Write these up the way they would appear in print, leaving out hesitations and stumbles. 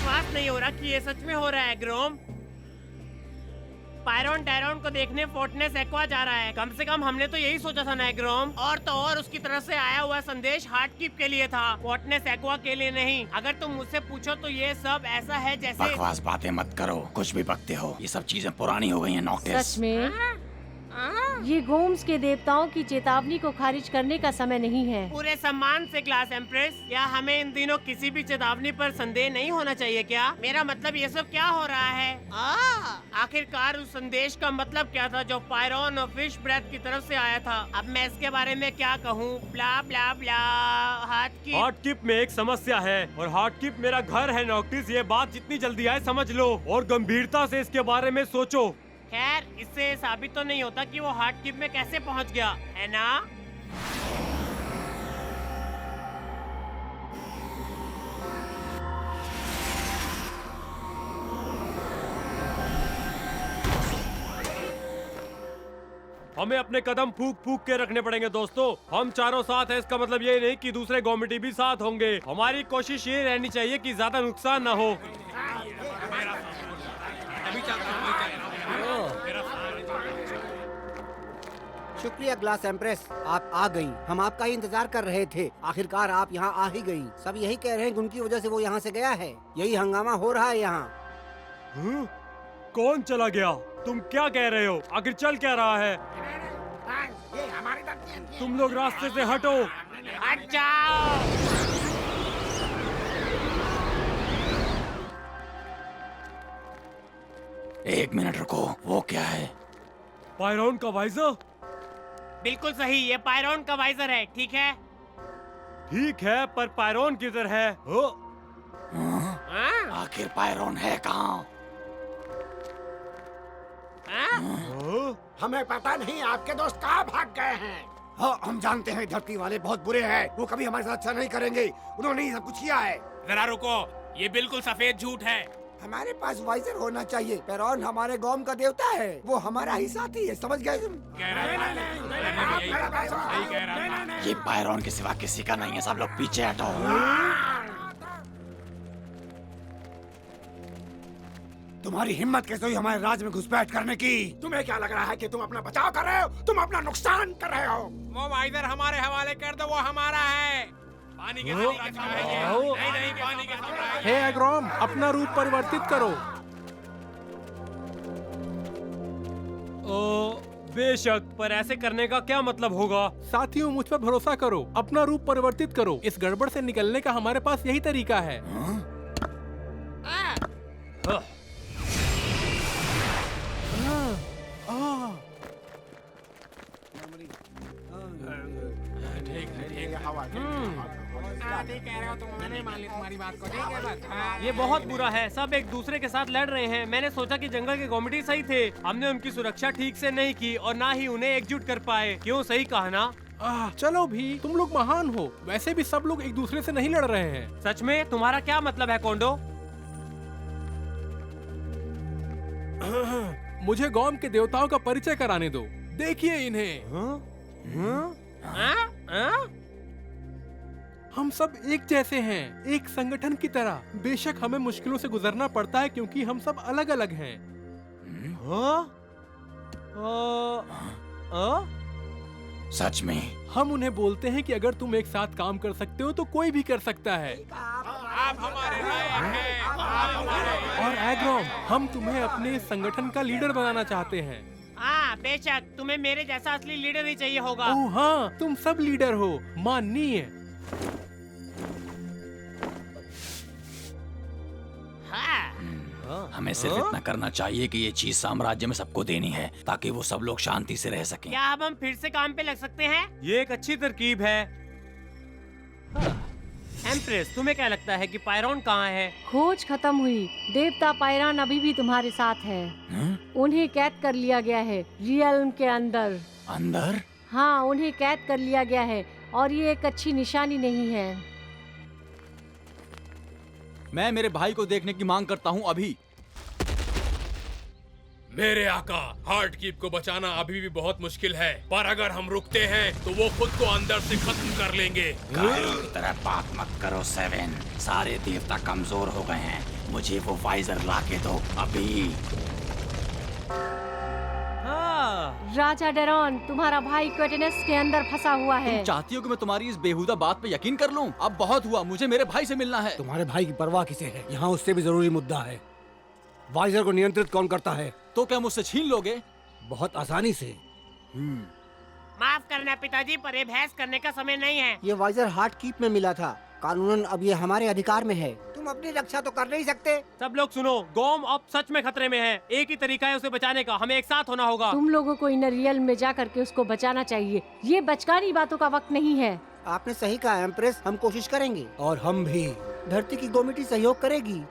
विश्वास नहीं हो रहा कि ये सच में हो रहा है ग्रोम। पायरॉन डायरॉन को देखने फोर्टनेस एक्वा जा रहा है। कम से कम हमने तो यही सोचा था ना ग्रोम। और तो और उसकी तरफ से आया हुआ संदेश हार्ट कीप के लिए था, फोर्टनेस एक्वा के लिए नहीं। अगर तुम मुझसे पूछो तो ये सब ऐसा है जैसे। बकवास बातें मत करो, कुछ भी बकते हो। ये सब चीजें पुरानी हो गई हैं नोक्टिस। सच में ये गोम्स के देवताओं की चेतावनी को खारिज करने का समय नहीं है। पूरे सम्मान से ग्लास एम्प्रेस, क्या हमें इन दिनों किसी भी चेतावनी पर संदेह नहीं होना चाहिए क्या? मेरा मतलब ये सब क्या हो रहा है? आखिरकार उस संदेश का मतलब क्या था जो पायरॉन और फिश ब्रेथ की तरफ से आया था? अब मैं इसके बारे में क्या कहूँ? ब्ला ब्ला ब्ला। हार्ट कीप में एक समस्या है और हार्ट कीप मेरा घर है नोक्टिस। ये बात जितनी जल्दी आए समझ लो और गंभीरता से इसके बारे में सोचो। खैर, इससे साबित तो नहीं होता कि वो हार्ट कीप में कैसे पहुंच गया, है ना? हमें अपने कदम फूक फूक के रखने पड़ेंगे दोस्तों। हम चारों साथ हैं, इसका मतलब ये नहीं कि दूसरे कॉमिटी भी साथ होंगे। हमारी कोशिश ये रहनी चाहिए कि ज्यादा नुकसान ना हो। शुक्रिया ग्लास एम्प्रेस, आप आ गई। हम आपका ही इंतजार कर रहे थे। आखिरकार आप यहाँ आ ही गई। सब यही कह रहे हैं कि उनकी वजह से वो यहाँ से गया है। यही हंगामा हो रहा है यहाँ। कौन चला गया? तुम क्या कह रहे हो? आखिर चल क्या रहा है? तुम लोग रास्ते से हटो। हट जाओ। एक मिनट रुको, वो क्या है? पायरॉन का वाइजर? बिल्कुल सही, ये पायरॉन का वाइजर है। ठीक है, ठीक है, पर पायरॉन किधर है? आखिर पायरॉन है कहाँ? हमें पता नहीं आपके दोस्त कहाँ भाग गए हैं। हाँ, हम जानते हैं धरती वाले बहुत बुरे हैं। वो कभी हमारे साथ अच्छा नहीं करेंगे। उन्होंने ही सब कुछ किया है। जरा रुको, ये बिल्कुल सफेद झूठ है। हमारे पास वाइजर होना चाहिए। पैरॉन हमारे गॉम का देवता है। वो हमारा ही साथी है, समझ गए तुम? ये पायरॉन के सिवा किसी का नहीं है। सब लोग पीछे हटो। तुम्हारी हिम्मत कैसे हुई हमारे राज में घुसपैठ करने की? तुम्हें क्या लग रहा है कि तुम अपना बचाव कर रहे हो? तुम अपना नुकसान कर रहे हो। वो वाइजर हमारे हवाले कर दो, वो हमारा है। पानी के साथ नहीं, पानी के साथ। हे एग्रोम, अपना रूप परिवर्तित करो। बेशक, पर ऐसे करने का क्या मतलब होगा? साथियों, मुझ पर भरोसा करो। अपना रूप परिवर्तित करो। इस गड़बड़ से निकलने का हमारे पास यही तरीका है। ये बहुत बुरा है। सब एक दूसरे के साथ लड़ रहे हैं। मैंने सोचा कि जंगल के कॉमिटी सही थे। हमने उनकी सुरक्षा ठीक से नहीं की और ना ही उन्हें एकजुट कर पाए। क्यों, सही कहा ना? चलो भी, तुम लोग महान हो। वैसे भी सब लोग एक दूसरे से नहीं लड़ रहे हैं। सच में? तुम्हारा क्या मतलब है कोंडो? मुझे गॉम के देवताओं का परिचय कराने दो। देखिए इन्हें। हम सब एक जैसे हैं, एक संगठन की तरह। बेशक हमें मुश्किलों से गुजरना पड़ता है क्योंकि हम सब अलग अलग हैं। सच में? हम उन्हें बोलते हैं कि अगर तुम एक साथ काम कर सकते हो तो कोई भी कर सकता है। आप हमारे लायक हैं। और एग्रोम, हम तुम्हें अपने संगठन का लीडर बनाना चाहते हैं। हाँ, बेशक। तुम्हें मेरे जैसा असली लीडर ही चाहिए होगा। ओह हाँ, तुम सब लीडर हो, माननीय। हमें सिर्फ इतना करना चाहिए कि ये चीज साम्राज्य में सबको देनी है ताकि वो सब लोग शांति से रह सकें। क्या अब हम फिर से काम पे लग सकते हैं? ये एक अच्छी तरकीब है। एम्प्रेस, तुम्हें क्या लगता है कि पायरॉन कहाँ है? खोज खत्म हुई। देवता पायरॉन अभी भी तुम्हारे साथ है। उन्हें कैद कर लिया गया है रियल्म के अंदर। अंदर? हाँ, उन्हें कैद कर लिया गया है और ये एक अच्छी निशानी नहीं है। मैं मेरे भाई को देखने की मांग करता हूँ अभी। मेरे आका, हार्ट कीप को बचाना अभी भी बहुत मुश्किल है, पर अगर हम रुकते हैं तो वो खुद को अंदर से खत्म कर लेंगे। गायों की तरह बात मत करो सेवन। सारे देवता कमजोर हो गए हैं। मुझे वो वाइजर लाके दो अभी। हाँ। राजा डेरॉन, तुम्हारा भाई क्वेटेनस के अंदर फंसा हुआ है। तुम चाहती हो कि मैं तुम्हारी इस बेहुदा बात पे यकीन कर लूं? अब बहुत हुआ, मुझे मेरे भाई से मिलना है। तुम्हारे भाई की परवाह किसे है? यहाँ उससे भी जरूरी मुद्दा है। वाइजर को नियंत्रित कौन करता है? तो क्या मुझसे छीन लोगे? बहुत आसानी से। माफ करना पिताजी, पर ये बहस करने का समय नहीं है। ये वाइजर हार्ट कीप में मिला था। कानूनन अब ये हमारे अधिकार में है। तुम अपनी रक्षा तो कर नहीं सकते। सब लोग सुनो, गोम अब सच में खतरे में है। एक ही तरीका है उसे बचाने का, हमें एक साथ होना होगा। तुम लोगों को इनर रियल में जा करके उसको बचाना चाहिए। ये बचकानी बातों का वक्त नहीं है। आपने सही कहा एम्प्रेस, हम कोशिश करेंगे। और हम भी। धरती की गोमिटी सहयोग करेगी।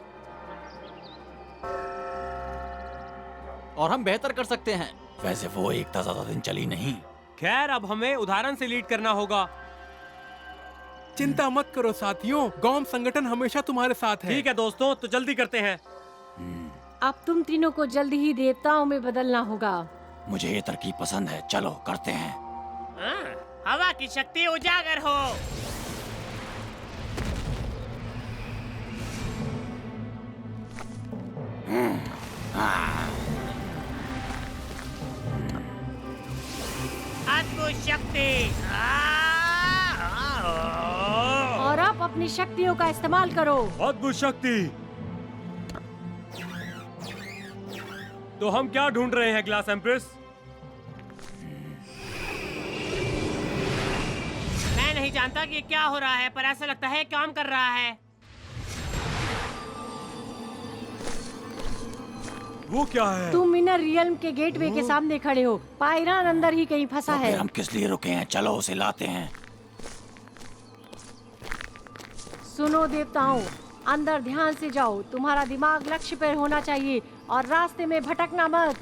और हम बेहतर कर सकते हैं। वैसे वो एक था ज्यादा दिन चली नहीं। खैर, अब हमें उदाहरण से लीड करना होगा। चिंता मत करो साथियों, गॉम संगठन हमेशा तुम्हारे साथ है। ठीक है दोस्तों, तो जल्दी करते हैं। अब तुम तीनों को जल्दी ही देवताओं में बदलना होगा। मुझे ये तरकीब पसंद है, चलो करते हैं। हवा की शक्ति उजागर हो। अद्भुत शक्ति। और अब अपनी शक्तियों का इस्तेमाल करो। अद्भुत शक्ति। तो हम क्या ढूंढ रहे हैं ग्लास एम्प्रेस? मैं नहीं जानता कि क्या हो रहा है, पर ऐसा लगता है काम कर रहा है। वो क्या है? तुम इनर रियल्म के गेटवे के सामने खड़े हो। पायरान अंदर ही कहीं फंसा तो है। फिर हम किस लिए रुके हैं? चलो उसे लाते हैं। सुनो देवताओं, अंदर ध्यान से जाओ। तुम्हारा दिमाग लक्ष्य पर होना चाहिए और रास्ते में भटकना मत।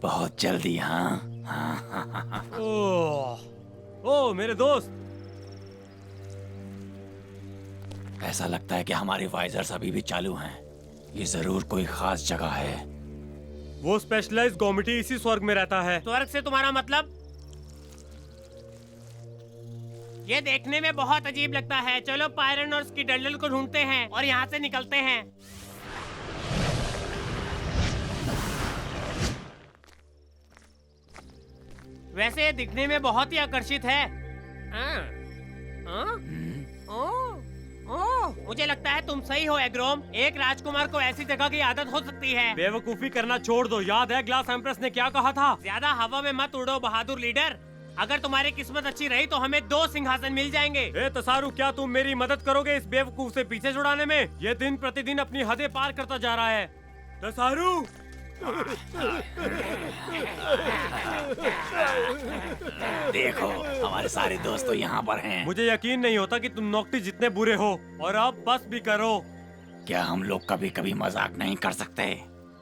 बहुत जल्दी। हाँ। ओह मेरे दोस्त, ऐसा लगता है कि हमारे वाइजर्स अभी भी चालू हैं। ये जरूर कोई खास जगह है। वो स्पेशलाइज्ड गोमिटी इसी स्वर्ग में रहता है। स्वर्ग से तुम्हारा मतलब? ये देखने में बहुत अजीब लगता है। चलो पायरन और उसकी डंडल को ढूंढते हैं और यहाँ से निकलते हैं। वैसे ये दिखने में बहुत ही आकर्षित है। मुझे लगता है तुम सही हो एग्रोम। एक राजकुमार को ऐसी जगह की आदत हो सकती है। बेवकूफी करना छोड़ दो। याद है ग्लास एम्प्रेस ने क्या कहा था? ज्यादा हवा में मत उड़ो बहादुर लीडर। अगर तुम्हारी किस्मत अच्छी रही तो हमें 2 सिंहासन मिल जाएंगे। ए तसारू, क्या तुम मेरी मदद करोगे इस बेवकूफ से पीछे छुड़ाने में? ये दिन प्रतिदिन अपनी हदें पार करता जा रहा है। तसारू! देखो, हमारे सारे दोस्त तो यहाँ पर हैं। मुझे यकीन नहीं होता कि तुम नौकटी जितने बुरे हो। और अब बस भी करो। क्या हम लोग कभी कभी मजाक नहीं कर सकते?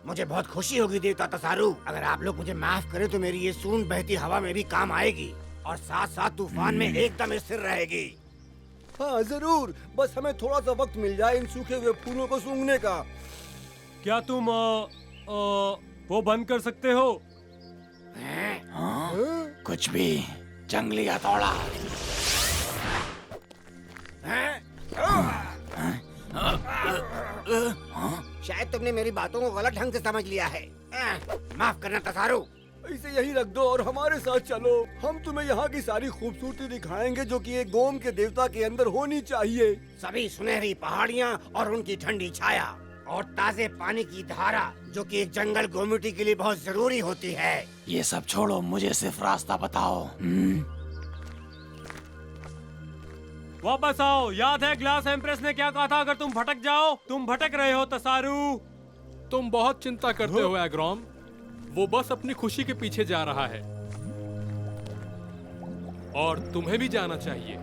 मुझे बहुत खुशी होगी देवता तसारू, अगर आप लोग मुझे माफ करें तो मेरी ये सूंड बहती हवा में भी काम आएगी और साथ साथ तूफान में एकदम स्थिर रहेगी। हाँ जरूर, बस हमें थोड़ा सा वक्त मिल जाए इन सूखे हुए फूलों को सूंघने का। क्या तुम वो बंद कर सकते हो? हाँ? कुछ भी। जंगली हथौड़ा। शायद तुमने मेरी बातों को गलत ढंग से समझ लिया है। माफ करना तसारू। इसे यही रख दो और हमारे साथ चलो। हम तुम्हें यहाँ की सारी खूबसूरती दिखाएंगे जो कि एक गोम के देवता के अंदर होनी चाहिए। सभी सुनहरी पहाड़ियाँ और उनकी ठंडी छाया और ताजे पानी की धारा जो कि एक जंगल गोमिटी के लिए बहुत जरूरी होती है। ये सब छोड़ो, मुझे सिर्फ रास्ता बताओ। वापस आओ। याद है ग्लास एम्प्रेस ने क्या कहा था? अगर तुम भटक जाओ, तुम भटक रहे हो तसारू। तुम बहुत चिंता करते हो एग्रोम। वो बस अपनी खुशी के पीछे जा रहा है और तुम्हें भी जाना चाहिए।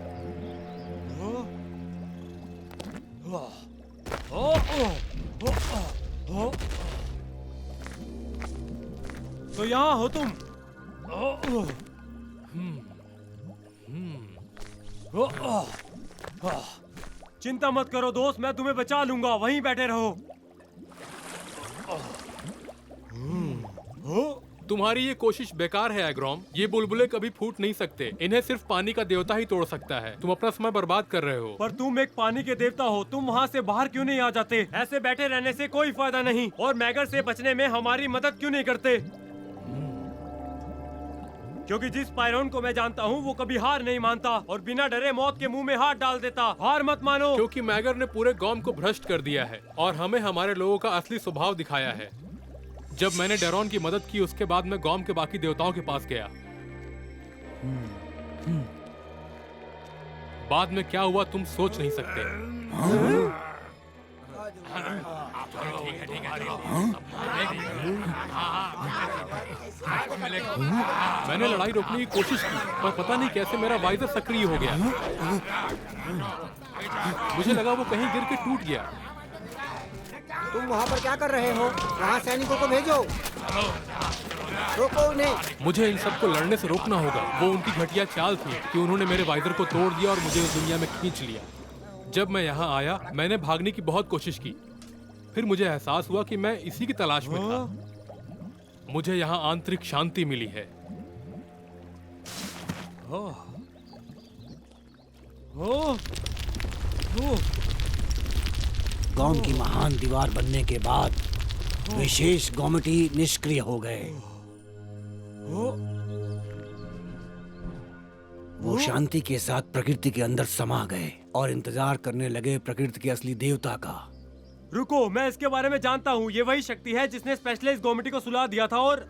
तो यहाँ हो तुम। चिंता मत करो दोस्त, मैं तुम्हें बचा लूंगा। वहीं बैठे रहो। तुम्हारी ये कोशिश बेकार है एग्रोम। ये बुलबुले कभी फूट नहीं सकते। इन्हें सिर्फ पानी का देवता ही तोड़ सकता है। तुम अपना समय बर्बाद कर रहे हो। पर तुम एक पानी के देवता हो, तुम वहाँ से बाहर क्यों नहीं आ जाते? ऐसे बैठे रहने से कोई फायदा नहीं। और मैगर से बचने में हमारी मदद क्यों नहीं करते? क्योंकि जिस पायरोन को मैं जानता हूँ वो कभी हार नहीं मानता और बिना डरे मौत के मुंह में हाथ डाल देता। हार मत मानो। क्योंकि मैगर ने पूरे गांव को भ्रष्ट कर दिया है और हमें हमारे लोगों का असली स्वभाव दिखाया है। जब मैंने डेरॉन की मदद की उसके बाद मैं गांव के बाकी देवताओं के पास गया। बाद में क्या हुआ तुम सोच नहीं सकते। मैंने लड़ाई रोकने की कोशिश की पर पता नहीं कैसे मेरा वाइजर सक्रिय हो गया। मुझे लगा वो कहीं गिर के टूट गया। तुम वहाँ पर क्या कर रहे हो? वहाँ सैनिकों को भेजो। रोको उन्हें। मुझे इन सबको लड़ने से रोकना होगा। वो उनकी घटिया चाल थी कि उन्होंने मेरे वाइजर को तोड़ दिया और मुझे इस दुनिया में खींच लिया। जब मैं यहाँ आया मैंने भागने की बहुत कोशिश की। फिर मुझे एहसास हुआ कि मैं इसी की तलाश में था। मुझे यहाँ आंतरिक शांति मिली है। गांव की महान दीवार बनने के बाद विशेष गोमटी निष्क्रिय हो गए। वो शांति के साथ प्रकृति के अंदर समा गए और इंतजार करने लगे प्रकृति के असली देवता का। रुको, मैं इसके बारे में जानता हूँ। ये वही शक्ति है जिसने स्पेशलिस्ट गोमिटी को सुला दिया था और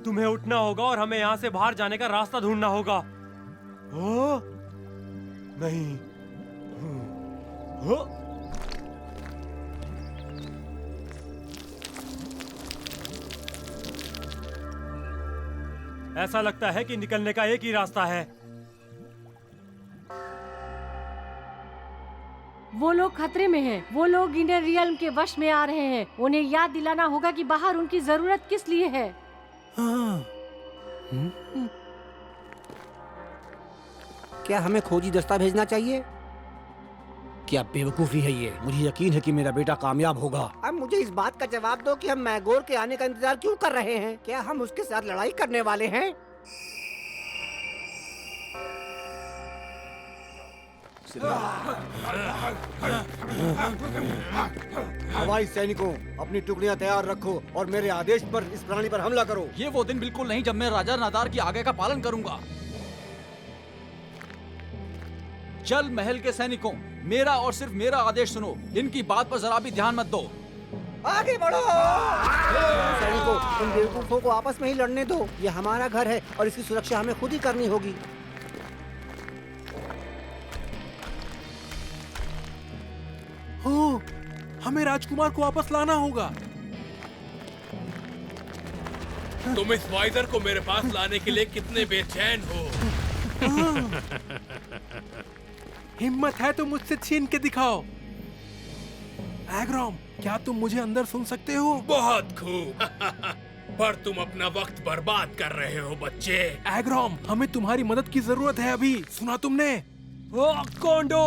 तुम्हें उठना होगा और हमें यहाँ से बाहर जाने का रास्ता ढूंढना होगा। नहीं। ऐसा लगता है कि निकलने का एक ही रास्ता है। वो लोग खतरे में हैं। वो लोग इनर रियल्म के वश में आ रहे हैं। उन्हें याद दिलाना होगा कि बाहर उनकी जरूरत किस लिए है। क्या हमें खोजी दस्ता भेजना चाहिए? क्या बेवकूफी है ये? मुझे यकीन है कि मेरा बेटा कामयाब होगा। अब मुझे इस बात का जवाब दो कि हम मैगोर के आने का इंतजार क्यों कर रहे हैं? क्या हम उसके साथ लड़ाई करने वाले हैं? हवाई सैनिकों, अपनी टुकड़ियां तैयार रखो और मेरे आदेश पर इस प्राणी पर हमला करो। ये वो दिन बिल्कुल नहीं जब मैं राजा नादार की आज्ञा का पालन करूंगा। चल महल के सैनिकों, मेरा और सिर्फ मेरा आदेश सुनो। इनकी बात पर जरा भी ध्यान मत दो। आगे बढ़ो। सैनिकों, उन बेवकूफों को आपस में ही लड़ने दो। ये हमारा घर है और इसकी सुरक्षा हमें खुद ही करनी होगी। हमें राजकुमार को वापस लाना होगा। तुम इस वाइजर को मेरे पास लाने के लिए कितने बेचैन हो। हिम्मत है तो मुझसे छीन के दिखाओ। एग्रोम, क्या तुम मुझे अंदर सुन सकते हो? बहुत खूब। पर तुम अपना वक्त बर्बाद कर रहे हो बच्चे। एग्रोम, हमें तुम्हारी मदद की जरूरत है अभी। सुना तुमने? कोंडो।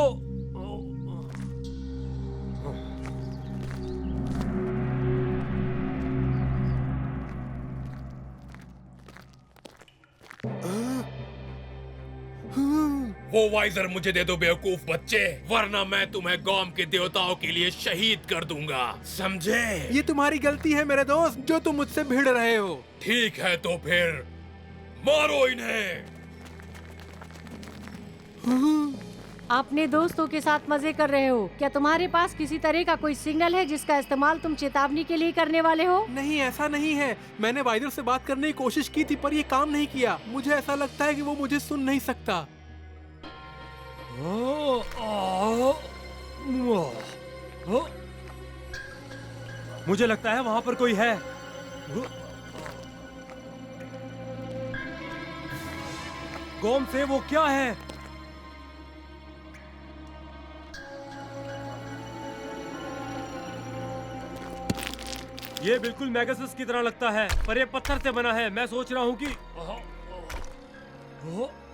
वो वाइजर मुझे दे दो बेवकूफ बच्चे, वरना मैं तुम्हें गांव के देवताओं के लिए शहीद कर दूंगा, समझे? ये तुम्हारी गलती है मेरे दोस्त, जो तुम मुझसे भिड़ रहे हो। ठीक है तो फिर मारो इन्हें। अपने दोस्तों के साथ मजे कर रहे हो? क्या तुम्हारे पास किसी तरह का कोई सिग्नल है जिसका इस्तेमाल तुम चेतावनी के लिए करने वाले हो? नहीं, ऐसा नहीं है। मैंने वाइजर से बात करने की कोशिश की थी पर ये काम नहीं किया। मुझे ऐसा लगता है कि वो मुझे सुन नहीं सकता। मुझे लगता है वहाँ पर कोई है। गोम से वो क्या है? ये बिल्कुल मैगसस की तरह लगता है, पर ये पत्थर से बना है। मैं सोच रहा हूँ कि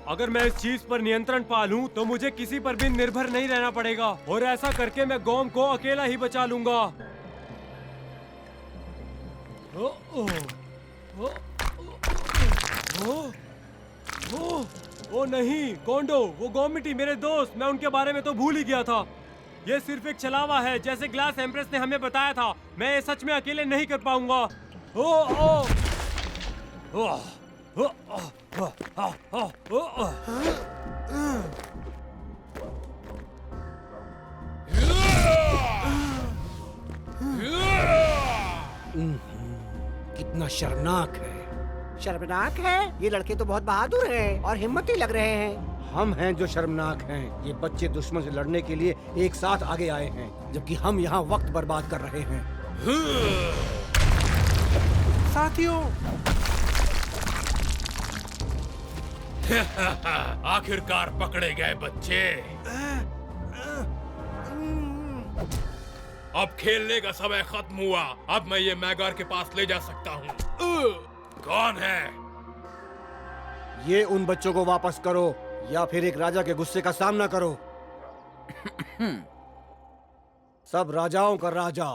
अगर मैं इस चीज पर नियंत्रण पा लूं, तो मुझे किसी पर भी निर्भर नहीं रहना पड़ेगा और ऐसा करके मैं गोम को अकेला ही बचा लूंगा। ओ नहीं, कोंडो, वो गोमिटी मेरे दोस्त, मैं उनके बारे में तो भूल ही गया था। ये सिर्फ एक छलावा है, जैसे ग्लास एम्प्रेस ने हमें बताया था। मैं ये सच में अकेले नहीं कर पाऊंगा। ओ ओ ओ ओ ओ ओ ओ ओ कितना शर्मनाक है। शर्मनाक है? ये लड़के तो बहुत बहादुर हैं और हिम्मती लग रहे हैं। हम हैं जो शर्मनाक हैं। ये बच्चे दुश्मन से लड़ने के लिए एक साथ आगे आए हैं, जबकि हम यहाँ वक्त बर्बाद कर रहे हैं। साथियों, आखिरकार पकड़े गए बच्चे। अब खेलने का समय खत्म हुआ। अब मैं ये मैगार के पास ले जा सकता हूँ। कौन है? ये उन बच्चों को वापस करो या फिर एक राजा के गुस्से का सामना करो। सब राजाओं का राजा।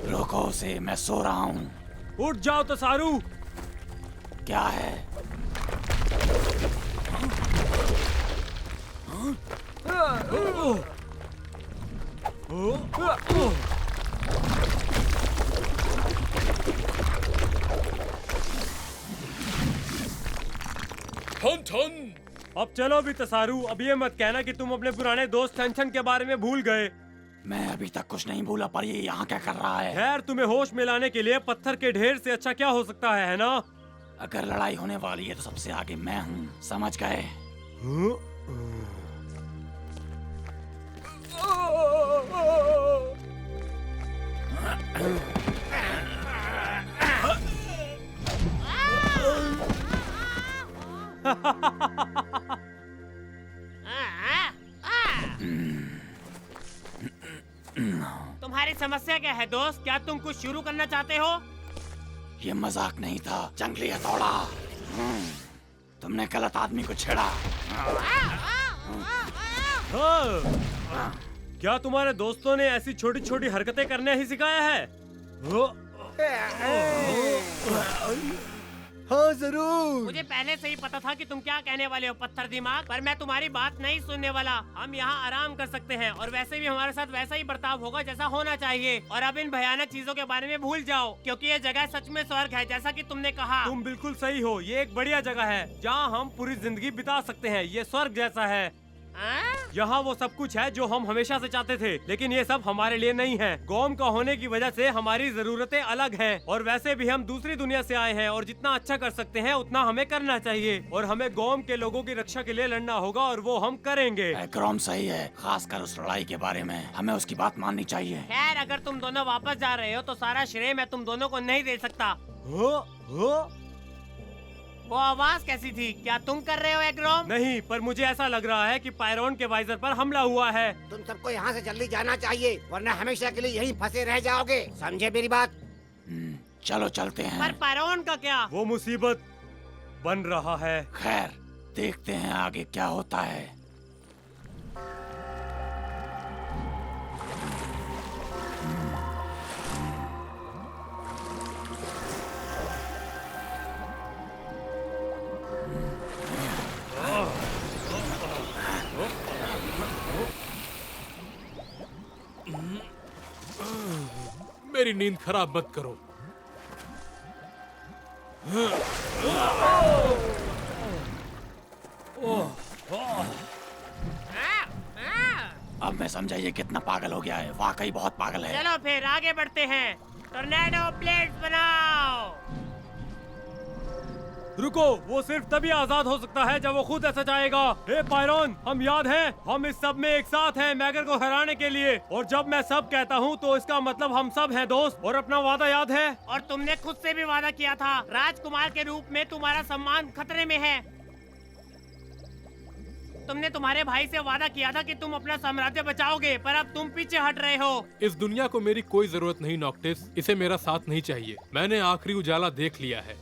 रोको उसे, मैं सो रहा हूँ। उठ जाओ तसारू। क्या है? ठन ठन। अब चलो भी तसारू, अब ये मत कहना कि तुम अपने पुराने दोस्त छन के बारे में भूल गए। मैं अभी तक कुछ नहीं भूला, पर ये यहाँ क्या कर रहा है? खैर, तुम्हें होश में लाने के लिए पत्थर के ढेर से अच्छा क्या हो सकता है ना? अगर लड़ाई होने वाली है तो सबसे आगे मैं हूँ, समझ गए? तुम्हारी समस्या क्या है दोस्त? क्या तुम कुछ शुरू करना चाहते हो? ये मजाक नहीं था, जंगली हथौड़ा। तुमने गलत आदमी को छेड़ा। हाँ। क्या तुम्हारे दोस्तों ने ऐसी छोटी छोटी हरकतें करने ही सिखाया है? हाँ जरूर। मुझे पहले से ही पता था कि तुम क्या कहने वाले हो पत्थर दिमाग, पर मैं तुम्हारी बात नहीं सुनने वाला। हम यहाँ आराम कर सकते हैं और वैसे भी हमारे साथ वैसा ही बर्ताव होगा जैसा होना चाहिए। और अब इन भयानक चीजों के बारे में भूल जाओ, क्योंकि ये जगह सच में स्वर्ग है, जैसा कि तुमने कहा। तुम बिल्कुल सही हो, ये एक बढ़िया जगह है जहाँ हम पूरी जिंदगी बिता सकते हैं। ये स्वर्ग जैसा है। यहाँ वो सब कुछ है जो हम हमेशा से चाहते थे, लेकिन ये सब हमारे लिए नहीं है। गोम का होने की वजह से हमारी जरूरतें अलग हैं, और वैसे भी हम दूसरी दुनिया से आए हैं और जितना अच्छा कर सकते हैं उतना हमें करना चाहिए। और हमें गोम के लोगों की रक्षा के लिए लड़ना होगा और वो हम करेंगे। ग्रोम सही है, खासकर उस लड़ाई के बारे में हमें उसकी बात माननी चाहिए। खैर, अगर तुम दोनों वापस जा रहे हो तो सारा श्रेय मैं तुम दोनों को नहीं दे सकता। वो आवाज कैसी थी? क्या तुम कर रहे हो एग्रोम? नहीं, पर मुझे ऐसा लग रहा है कि पायरोन के वाइजर पर हमला हुआ है। तुम सबको यहाँ से जल्दी जाना चाहिए, वरना हमेशा के लिए यहीं फंसे रह जाओगे। समझे मेरी बात? चलो चलते हैं। पर पायरोन का क्या? वो मुसीबत बन रहा है। खैर, देखते हैं आगे क्या होता है। मेरी नींद खराब मत करो। अब मैं समझा ये कितना पागल हो गया है। वाकई बहुत पागल है। चलो फिर आगे बढ़ते हैं। टोर्नेडो ब्लेड्स बनाओ। रुको, वो सिर्फ तभी आजाद हो सकता है जब वो खुद ऐसा चाहेगा। हे पायरोन, हम याद हैं, हम इस सब में एक साथ हैं मैगर को हराने के लिए। और जब मैं सब कहता हूँ तो इसका मतलब हम सब हैं दोस्त। और अपना वादा याद है? और तुमने खुद से भी वादा किया था। राजकुमार के रूप में तुम्हारा सम्मान खतरे में है। तुमने तुम्हारे भाई से वादा किया था कि तुम अपना साम्राज्य बचाओगे, पर अब तुम पीछे हट रहे हो। इस दुनिया को मेरी कोई जरूरत नहीं नॉक्टिस। इसे मेरा साथ नहीं चाहिए। मैंने आखिरी उजाला देख लिया है।